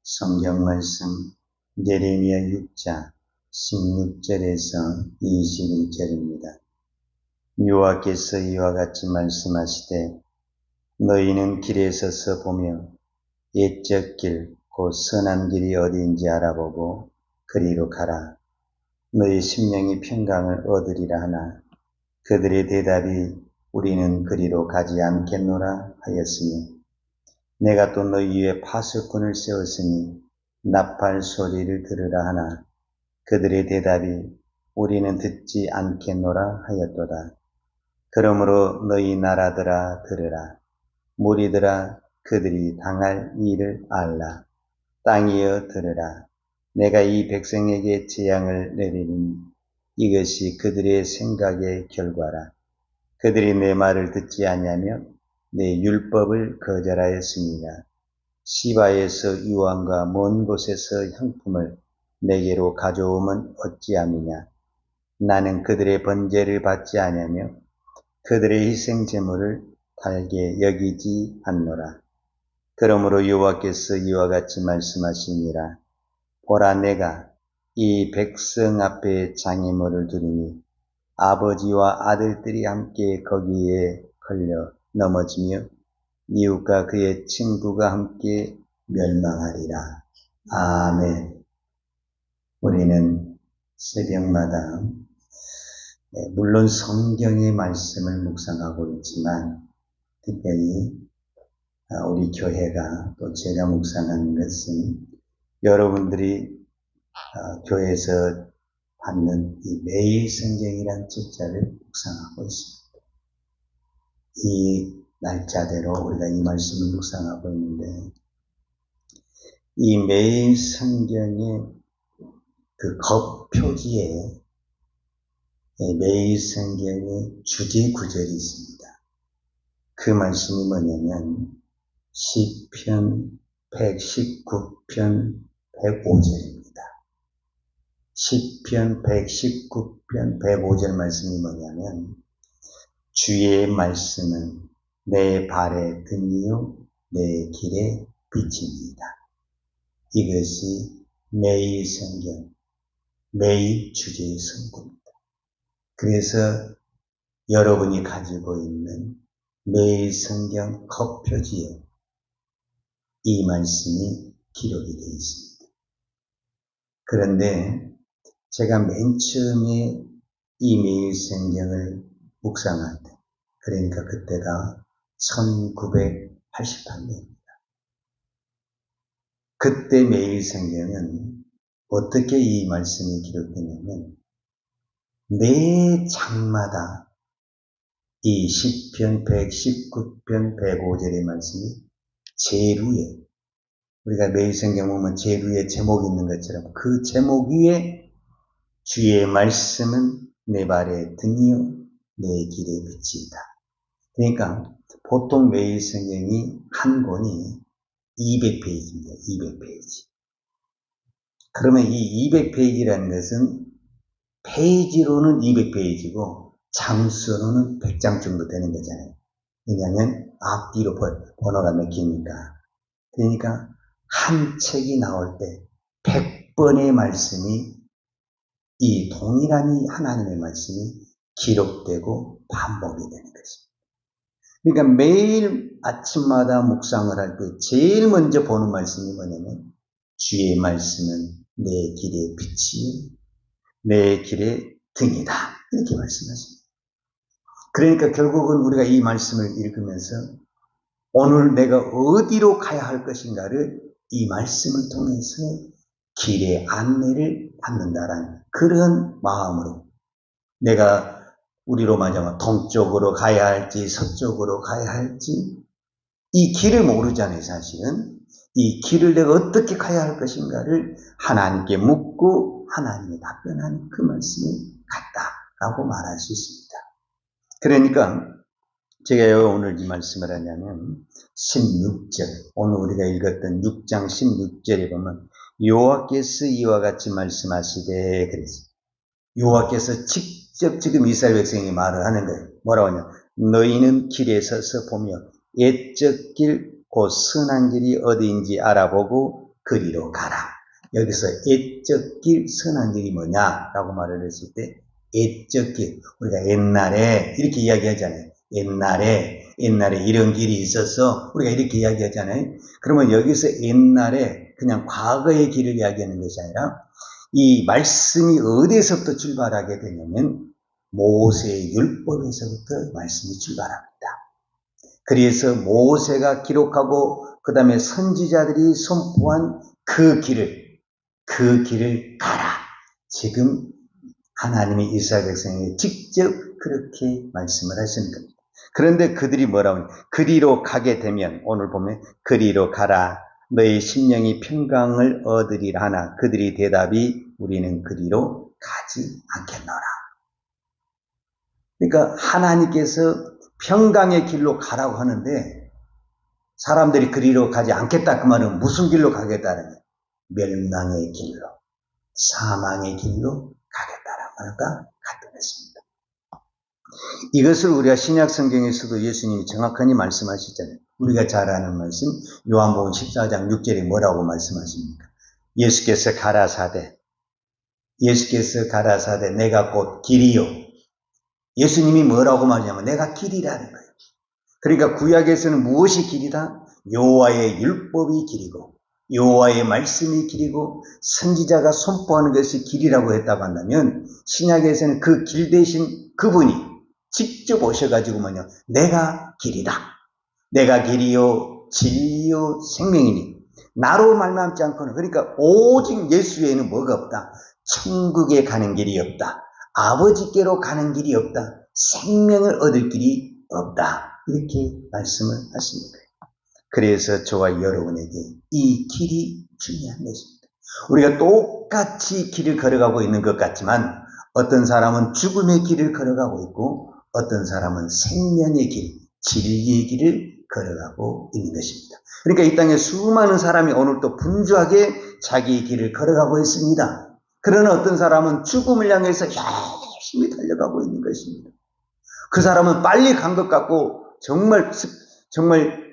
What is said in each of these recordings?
성경 말씀 예레미야 6장 16절에서 21절입니다. 여호와께서 이와 같이 말씀하시되 너희는 길에 서서 보며 옛적 길 곧 선한 길이 어디인지 알아보고 그리로 가라. 너희 심령이 평강을 얻으리라 하나 그들의 대답이 우리는 그리로 가지 않겠노라 하였으며 내가 또 너희 위에 파수꾼을 세웠으니 나팔 소리를 들으라 하나 그들의 대답이 우리는 듣지 않겠노라 하였도다. 그러므로 너희 나라들아 들으라. 무리들아 그들이 당할 일을 알라. 땅이여 들으라. 내가 이 백성에게 재앙을 내리니 이것이 그들의 생각의 결과라. 그들이 내 말을 듣지 아니하며 내 율법을 거절하였습니다. 시바에서 유황과 먼 곳에서 향품을 내게로 가져오면 어찌함이냐. 나는 그들의 번제를 받지 아니하며 그들의 희생 제물을 달게 여기지 않노라. 그러므로 여호와께서 이와 같이 말씀하시니라. 보라, 내가 이 백성 앞에 장애물을 두리니 아버지와 아들들이 함께 거기에 걸려 넘어지며 이웃과 그의 친구가 함께 멸망하리라. 아멘. 우리는 새벽마다 물론 성경의 말씀을 묵상하고 있지만 특별히 우리 교회가 또 제가 묵상하는 것은 여러분들이 교회에서 받는 이 매일 성경이란 책자를 묵상하고 있습니다. 이 날짜대로 우리가 이 말씀을 묵상하고 있는데 이 매일 성경의 그 겉표지에 매일 성경의 주제 구절이 있습니다. 그 말씀이 뭐냐면 시편 119편 105절입니다. 시편 119편 105절 말씀이 뭐냐면 주의 말씀은 내 발의 등이요 내 길의 빛입니다. 이것이 매일 성경, 매일 주제의 성구입니다. 그래서 여러분이 가지고 있는 매일 성경 겉표지에 이 말씀이 기록이 되어 있습니다. 그런데 제가 맨 처음에 이 매일 성경을 묵상할 때, 그러니까 그때가 1988년입니다. 그때 매일 성경은 어떻게 이 말씀이 기록되냐면 매 장마다 이 시편 119편 105절의 말씀이 제루에, 우리가 매일 성경 보면 제루에 제목이 있는 것처럼 그 제목 위에 주의 말씀은 내 발의 등이요 내 길의 빛이다. 그러니까 보통 매일 성경이 한 권이 200페이지입니다. 200페이지. 그러면 이 200페이지라는 것은 페이지로는 200페이지고 장수로는 100장 정도 되는 거잖아요. 왜냐하면 앞뒤로 번호가 몇 개니까. 그러니까 한 책이 나올 때 100번의 말씀이 이 동일한 하나님의 말씀이 기록되고 반복이 되는 것입니다. 그러니까 매일 아침마다 묵상을 할 때 제일 먼저 보는 말씀이 뭐냐면 주의 말씀은 내 길의 빛이요 내 길의 등이다. 이렇게 말씀하십니다. 그러니까 결국은 우리가 이 말씀을 읽으면서 오늘 내가 어디로 가야 할 것인가를 이 말씀을 통해서 길의 안내를 받는다라는 그런 마음으로 내가 우리로 말하자면 동쪽으로 가야 할지 서쪽으로 가야 할지 이 길을 모르잖아요. 사실은 이 길을 내가 어떻게 가야 할 것인가를 하나님께 묻고 하나님이 답변하는 그 말씀이 같다라고 말할 수 있습니다. 그러니까 제가 왜 오늘 이 말씀을 하냐면 16절, 오늘 우리가 읽었던 6장 16절에 보면 여호와께서 이와 같이 말씀하시되 그랬어요. 여호와께서 직접 지금 이스라엘 백성이 말을 하는 거예요. 뭐라고 하냐? 너희는 길에 서서 보며 옛적 길 곧 선한 길이 어디인지 알아보고 그리로 가라. 여기서 애적 길, 선한 길이 뭐냐라고 말을 했을 때 애적 길, 우리가 옛날에 이렇게 이야기하잖아요. 옛날에 이런 길이 있었어. 우리가 이렇게 이야기하잖아요. 그러면 여기서 옛날에 그냥 과거의 길을 이야기하는 것이 아니라 이 말씀이 어디에서부터 출발하게 되냐면 모세의 율법에서부터 말씀이 출발합니다. 그래서 모세가 기록하고 그 다음에 선지자들이 선포한 그 길을 가라. 지금 하나님이 이스라엘 백성에게 직접 그렇게 말씀을 하시는 겁니다. 그런데 그들이 뭐라고 하냐? 그리로 가게 되면 오늘 보면 그리로 가라. 너희 심령이 평강을 얻으리라 하나 그들이 대답이 우리는 그리로 가지 않겠노라. 그러니까 하나님께서 평강의 길로 가라고 하는데 사람들이 그리로 가지 않겠다 그 말은 무슨 길로 가겠다는 멸망의 길로 사망의 길로 가겠다라는 말과 같은 것입니다. 이것을 우리가 신약 성경에서도 예수님이 정확하게 말씀하시잖아요. 우리가 잘 아는 말씀 요한복음 14장 6절에 뭐라고 말씀하십니까? 예수께서 가라사대 내가 곧 길이요. 예수님이 뭐라고 말하냐면 내가 길이라는 거예요. 그러니까 구약에서는 무엇이 길이다? 여호와의 율법이 길이고 여호와의 말씀이 길이고 선지자가 선포하는 것이 길이라고 했다고 한다면 신약에서는 그 길 대신 그분이 직접 오셔가지고 뭐냐 내가 길이다. 내가 길이요 진리요 생명이니 나로 말미암지 않고는 그러니까 오직 예수 외에는 뭐가 없다. 천국에 가는 길이 없다. 아버지께로 가는 길이 없다. 생명을 얻을 길이 없다. 이렇게 말씀을 하십니다. 그래서 저와 여러분에게 이 길이 중요한 것입니다. 우리가 똑같이 길을 걸어가고 있는 것 같지만 어떤 사람은 죽음의 길을 걸어가고 있고 어떤 사람은 생명의 길, 진리의 길을 걸어가고 있는 것입니다. 그러니까 이 땅에 수많은 사람이 오늘 또 분주하게 자기의 길을 걸어가고 있습니다. 그러나 어떤 사람은 죽음을 향해서 열심히 달려가고 있는 것입니다. 그 사람은 빨리 간 것 같고 정말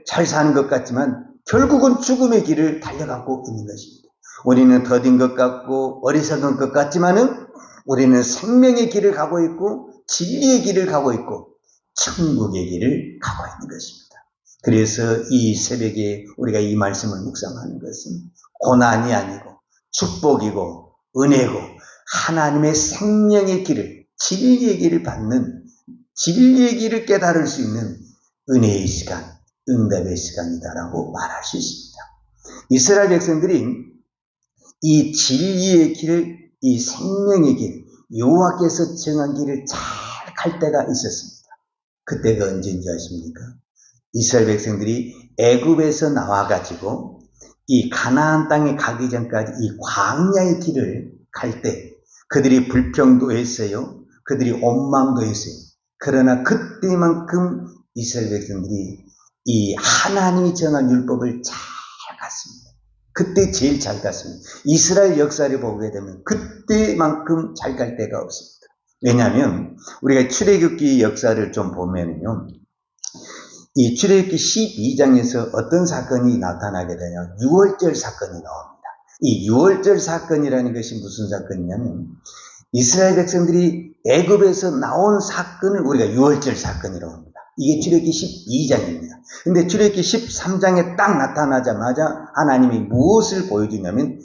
잘 사는 것 같지만 결국은 죽음의 길을 달려가고 있는 것입니다. 우리는 더딘 것 같고 어리석은 것 같지만은 우리는 생명의 길을 가고 있고 진리의 길을 가고 있고 천국의 길을 가고 있는 것입니다. 그래서 이 새벽에 우리가 이 말씀을 묵상하는 것은 고난이 아니고 축복이고 은혜고 하나님의 생명의 길을 진리의 길을 받는 진리의 길을 깨달을 수 있는 은혜의 시간, 응답의 시간이다라고 말할 수 있습니다. 이스라엘 백성들이 이 진리의 길, 이 생명의 길, 여호와께서 정한 길을 잘 갈 때가 있었습니다. 그때가 언제인지 아십니까? 이스라엘 백성들이 애굽에서 나와가지고 이 가나안 땅에 가기 전까지 이 광야의 길을 갈 때 그들이 불평도 했어요. 그들이 원망도 했어요. 그러나 그때만큼 이스라엘 백성들이 이 하나님이 정한 율법을 잘 갔습니다. 그때 제일 잘 갔습니다. 이스라엘 역사를 보게 되면 그때만큼 잘 갈 때가 없습니다. 왜냐하면 우리가 출애굽기 역사를 좀 보면요. 이 출애굽기 12장에서 어떤 사건이 나타나게 되냐 6월절 사건이 나옵니다. 이 6월절 사건이라는 것이 무슨 사건이냐면 이스라엘 백성들이 애굽에서 나온 사건을 우리가 6월절 사건이라고 합니다. 이게 출애굽기 12장입니다. 근데 출애굽기 13장에 딱 나타나자마자 하나님이 무엇을 보여주냐면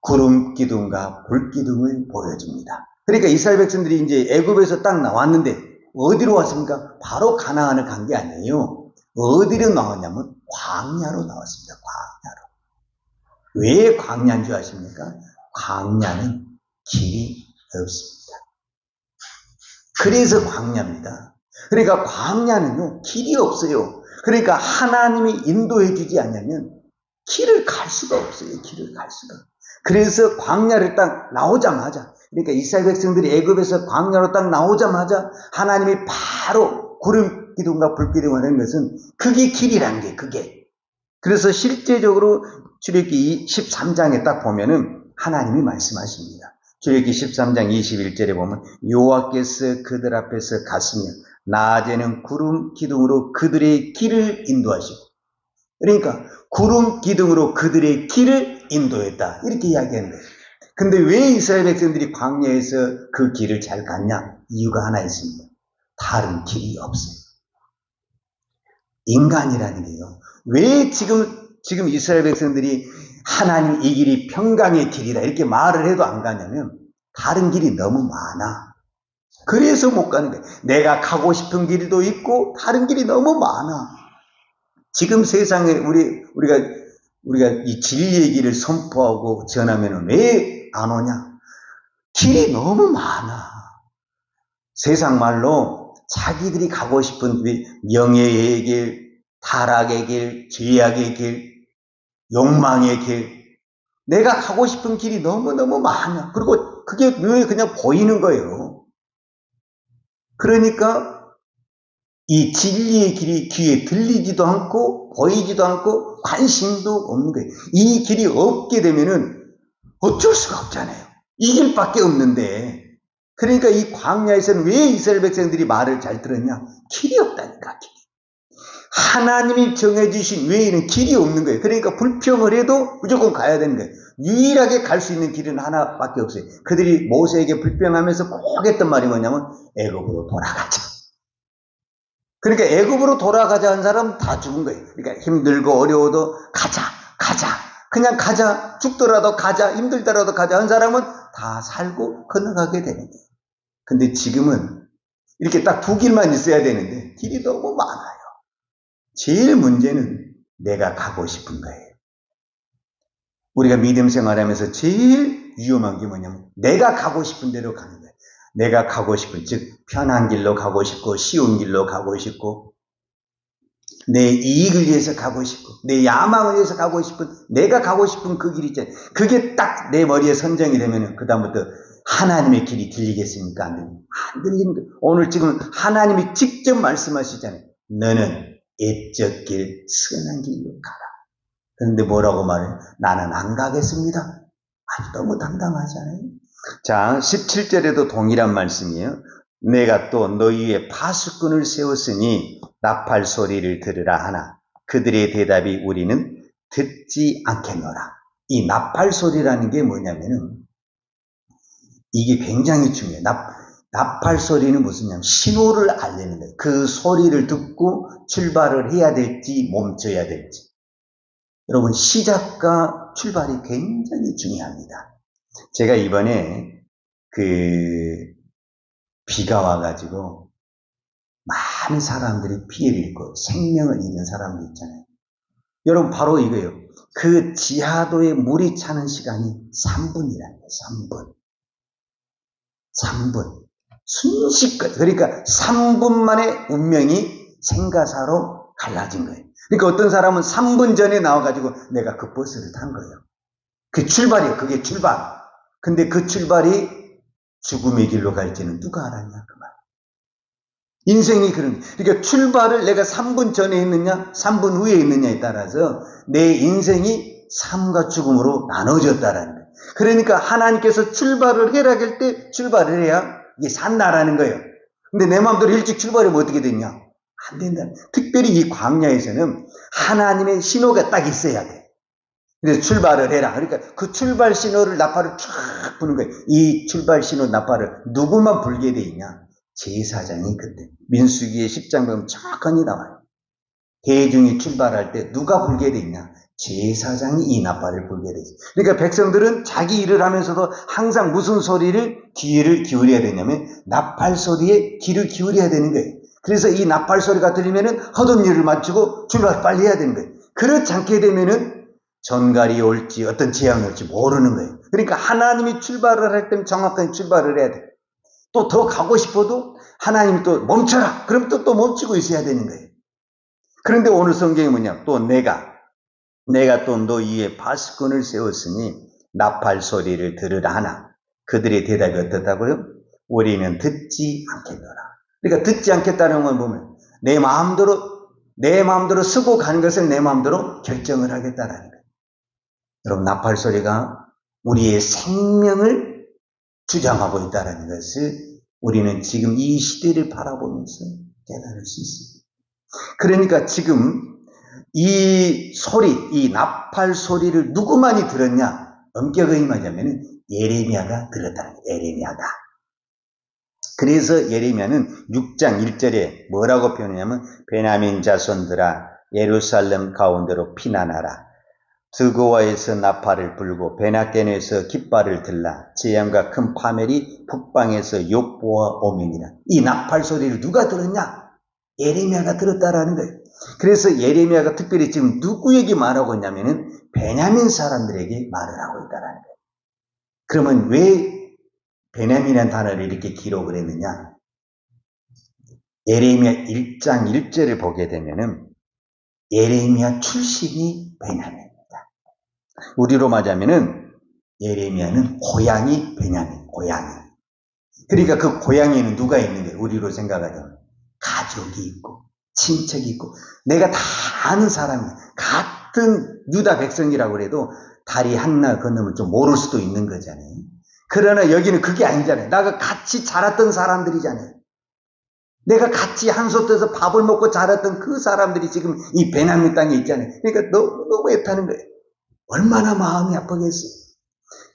구름 기둥과 불 기둥을 보여줍니다. 그러니까 이스라엘 백성들이 이제 애굽에서 딱 나왔는데 어디로 왔습니까? 바로 가나안을 간 게 아니에요. 어디로 나왔냐면 광야로 나왔습니다. 광야로. 왜 광야인 줄 아십니까? 광야는 길이 없습니다. 그래서 광야입니다. 그러니까 광야는요, 길이 없어요. 그러니까 하나님이 인도해 주지 않으면 길을 갈 수가 없어요. 길을 갈 수가. 그래서 광야를 딱 나오자마자, 그러니까 이스라엘 백성들이 애굽에서 광야로 딱 나오자마자 하나님이 바로 구름 기둥과 불 기둥을 하는 것은 그게 길이라는 게 그게. 그래서 실제적으로 출애굽기 13장에 딱 보면은 하나님이 말씀하십니다. 출애굽기 13장 21절에 보면 여호와께서 그들 앞에서 갔으며 낮에는 구름 기둥으로 그들의 길을 인도하시고, 그러니까 구름 기둥으로 그들의 길을 인도했다. 이렇게 이야기하는 거예요. 근데 왜 이스라엘 백성들이 광야에서 그 길을 잘 갔냐? 이유가 하나 있습니다. 다른 길이 없어요. 인간이라는 게요. 왜 지금 이스라엘 백성들이 하나님 이 길이 평강의 길이다 이렇게 말을 해도 안 가냐면 다른 길이 너무 많아. 그래서 못 가는 거예요. 내가 가고 싶은 길도 있고 다른 길이 너무 많아. 지금 세상에 우리가 이 진리의 길을 선포하고 전하면 왜 안 오냐? 길이 너무 많아. 세상 말로 자기들이 가고 싶은 명예의 길, 타락의 길, 죄악의 길, 욕망의 길, 내가 가고 싶은 길이 너무너무 많아. 그리고 그게 눈에 그냥 보이는 거예요. 그러니까 이 진리의 길이 귀에 들리지도 않고 보이지도 않고 관심도 없는 거예요. 이 길이 없게 되면은 어쩔 수가 없잖아요. 이 길밖에 없는데. 그러니까 이 광야에서는 왜 이스라엘 백성들이 말을 잘 들었냐? 길이 없다니까. 길이. 하나님이 정해주신 외에는 길이 없는 거예요. 그러니까 불평을 해도 무조건 가야 되는 거예요. 유일하게 갈 수 있는 길은 하나밖에 없어요. 그들이 모세에게 불평하면서 꼭 했던 말이 뭐냐면 애굽으로 돌아가자. 그러니까 애굽으로 돌아가자 한 사람은 다 죽은 거예요. 그러니까 힘들고 어려워도 가자. 그냥 가자. 죽더라도 가자. 힘들더라도 가자 한 사람은 다 살고 건너가게 되는 거예요. 근데 지금은 이렇게 딱 두 길만 있어야 되는데 길이 너무 많아요. 제일 문제는 내가 가고 싶은 거예요. 우리가 믿음 생활하면서 제일 위험한 게 뭐냐면 내가 가고 싶은 대로 가는 거예요. 내가 가고 싶은, 즉 편한 길로 가고 싶고 쉬운 길로 가고 싶고 내 이익을 위해서 가고 싶고 내 야망을 위해서 가고 싶은 내가 가고 싶은 그 길이 있잖아요. 그게 딱 내 머리에 선정이 되면 그 다음부터 하나님의 길이 들리겠습니까? 안 들립니다. 안 들립니다. 오늘 지금 하나님이 직접 말씀하시잖아요. 너는 애적 길, 선한 길로 가라. 그런데 뭐라고 말해요? 나는 안 가겠습니다. 아니, 너무 당당하잖아요. 자, 17절에도 동일한 말씀이에요. 내가 또 너희 위에 파수꾼을 세웠으니 나팔 소리를 들으라 하나 그들의 대답이 우리는 듣지 않겠노라. 이 나팔 소리라는 게 뭐냐면은 이게 굉장히 중요해요. 나팔 소리는 무슨 신호를 알리는 거예요. 그 소리를 듣고 출발을 해야 될지 멈춰야 될지. 여러분 시작과 출발이 굉장히 중요합니다. 제가 이번에 비가 와가지고 많은 사람들이 피해를 입고 생명을 잃은 사람도 있잖아요. 여러분 바로 이거예요. 그 지하도에 물이 차는 시간이 3분이라는 거예요. 3분. 순식간. 그러니까 3분 만에 운명이 생가사로 갈라진 거예요. 그러니까 어떤 사람은 3분 전에 나와가지고 내가 그 버스를 탄 거예요. 그 출발이에요. 그게 출발. 근데 그 출발이 죽음의 길로 갈지는 누가 알았냐 그 말. 인생이 그런 거예요. 그러니까 출발을 내가 3분 전에 했느냐 3분 후에 했느냐에 따라서 내 인생이 삶과 죽음으로 나눠졌다라는 거예요. 그러니까 하나님께서 출발을 해라 할 때 출발을 해야 이게 산다라는 거예요. 근데 내 마음대로 일찍 출발하면 어떻게 되냐? 안 된다. 특별히 이 광야에서는 하나님의 신호가 딱 있어야 돼. 그래서 출발을 해라. 그러니까 그 출발 신호를 나팔을 쫙 부는 거예요. 이 출발 신호 나팔을 누구만 불게 돼 있냐? 제사장이 그때 민수기의 10장 보면 정확하게 나와요. 대중이 출발할 때 누가 불게 돼 있냐? 제사장이 이 나팔을 불게 되죠. 그러니까 백성들은 자기 일을 하면서도 항상 무슨 소리를 귀를 기울여야 되냐면 나팔 소리에 귀를 기울여야 되는 거예요. 그래서 이 나팔 소리가 들리면은 하던 일을 마치고 출발 빨리 해야 되는 거예요. 그렇지 않게 되면은 전갈이 올지 어떤 재앙이 올지 모르는 거예요. 그러니까 하나님이 출발을 할 때는 정확하게 출발을 해야 돼요. 또 더 가고 싶어도 하나님이 또 멈춰라. 그럼 또 멈추고 있어야 되는 거예요. 그런데 오늘 성경이 뭐냐? 또 내가 또 너 위에 파수꾼을 세웠으니 나팔 소리를 들으라 하나 그들의 대답이 어떻다고요? 우리는 듣지 않겠노라. 그러니까 듣지 않겠다는 걸 보면 내 마음대로 쓰고 가는 것을 내 마음대로 결정을 하겠다라는 거예요. 여러분 나팔 소리가 우리의 생명을 주장하고 있다는 것을 우리는 지금 이 시대를 바라보면서 깨달을 수 있습니다. 그러니까 지금 이 소리, 이 나팔 소리를 누구만이 들었냐? 엄격히 말하자면 예레미야가 들었다는 거예요. 예레미야가. 그래서 예레미야는 6장 1절에 뭐라고 표현하냐면 베냐민 자손들아 예루살렘 가운데로 피난하라. 드고아에서 나팔을 불고 베나겐에서 깃발을 들라. 재앙과 큰 파멸이 북방에서 욕보아 오면이라. 이 나팔 소리를 누가 들었냐? 예레미야가 들었다라는 거예요. 그래서 예레미야가 특별히 지금 누구에게 말하고 있냐면은 베냐민 사람들에게 말을 하고 있다라는 거예요. 그러면 왜 베냐민이라는 단어를 이렇게 기록을 했느냐? 예레미야 1장 1절을 보게 되면은 예레미야 출신이 베냐민입니다. 우리로 말하자면은 예레미야는 고향이 베냐민, 고향이. 그러니까 그 고향에는 누가 있는 거예요? 우리로 생각하자면 가족이 있고 친척이 있고 내가 다 아는 사람이 같은 유다 백성이라고 해도 다리 하나 건너면 좀 모를 수도 있는 거잖아요. 그러나 여기는 그게 아니잖아요. 나가 같이 자랐던 사람들이잖아요. 내가 같이 한솥에서 밥을 먹고 자랐던 그 사람들이 지금 이 베냐민 땅에 있잖아요. 그러니까 너무 애타는 거예요. 얼마나 마음이 아프겠어요.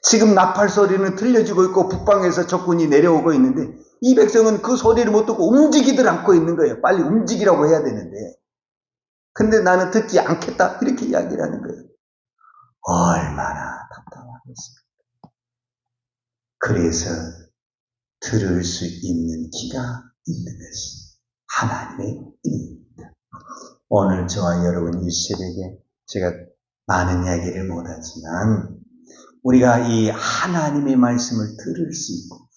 지금 나팔 소리는 들려지고 있고 북방에서 적군이 내려오고 있는데 이 백성은 그 소리를 못 듣고 움직이들 않고 있는 거예요. 빨리 움직이라고 해야 되는데. 근데 나는 듣지 않겠다. 이렇게 이야기를 하는 거예요. 얼마나 답답하겠습니까. 그래서 들을 수 있는 귀가 있는 것이 하나님의 은혜입니다. 오늘 저와 여러분 이 새벽에 제가 많은 이야기를 못하지만 우리가 이 하나님의 말씀을 들을 수 있고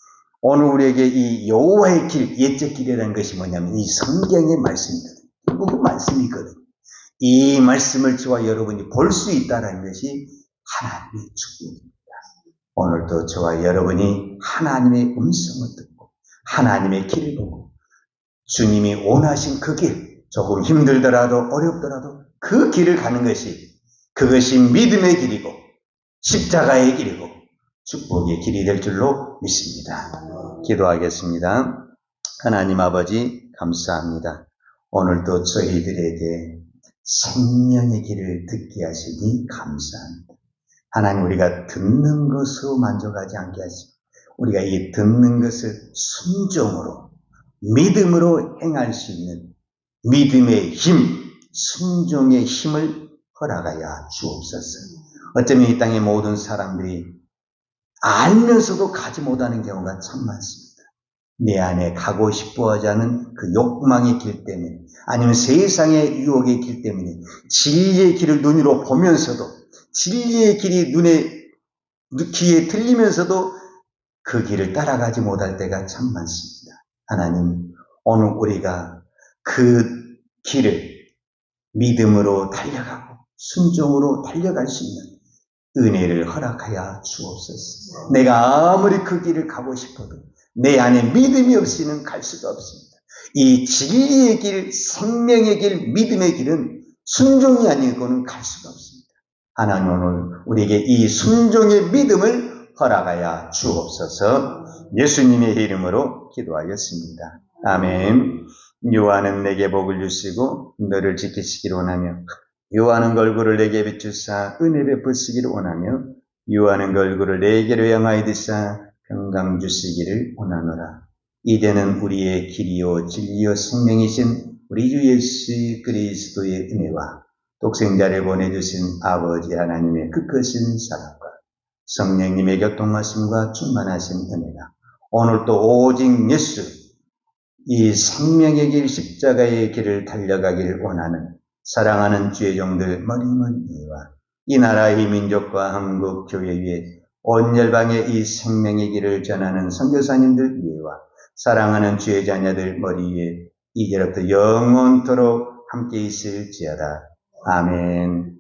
오늘 우리에게 이 여호와의 길, 옛적 길이라는 것이 뭐냐면 이 성경의 말씀이거든요. 결국은 말씀이거든요. 이 말씀을 저와 여러분이 볼 수 있다는 것이 하나님의 축복입니다. 오늘도 저와 여러분이 하나님의 음성을 듣고 하나님의 길을 보고 주님이 원하신 그 길, 조금 힘들더라도 어렵더라도 그 길을 가는 것이 그것이 믿음의 길이고 십자가의 길이고 축복의 길이 될 줄로 믿습니다. 기도하겠습니다. 하나님 아버지 감사합니다. 오늘도 저희들에게 생명의 길을 듣게 하시니 감사합니다. 하나님 우리가 듣는 것으로 만족하지 않게 하시고 우리가 이 듣는 것을 순종으로 믿음으로 행할 수 있는 믿음의 힘, 순종의 힘을 허락하여 주옵소서. 어쩌면 이 땅의 모든 사람들이 알면서도 가지 못하는 경우가 참 많습니다. 내 안에 가고 싶어 하지 않은 그 욕망의 길 때문에 아니면 세상의 유혹의 길 때문에 진리의 길을 눈으로 보면서도 진리의 길이 귀에 들리면서도 그 길을 따라가지 못할 때가 참 많습니다. 하나님 오늘 우리가 그 길을 믿음으로 달려가고 순종으로 달려갈 수 있는 은혜를 허락하여 주옵소서. 내가 아무리 그 길을 가고 싶어도 내 안에 믿음이 없이는 갈 수가 없습니다. 이 진리의 길, 생명의 길, 믿음의 길은 순종이 아니고는 갈 수가 없습니다. 하나님 오늘 우리에게 이 순종의 믿음을 허락하여 주옵소서. 예수님의 이름으로 기도하였습니다. 아멘. 요한은 내게 복을 주시고 너를 지키시기를 원하며 요한은 얼굴을 내게 비추사 은혜 베푸시기를 원하며 요한은 얼굴을 내게로 향하여 드사 평강 주시기를 원하노라. 이제는 우리의 길이요 진리요 생명이신 우리 주 예수 그리스도의 은혜와 독생자를 보내주신 아버지 하나님의 그 크신 사랑과 성령님의 교통하심과 충만하신 은혜가 오늘도 오직 예수 이 생명의 길 십자가의 길을 달려가길 원하는 사랑하는 주의 종들 머리머리와 이 나라의 민족과 한국 교회 위에 온 열방의 이 생명의 길을 전하는 선교사님들 위에와 사랑하는 주의 자녀들 머리 위에 이제부터 영원토록 함께 있을지어다. 아멘.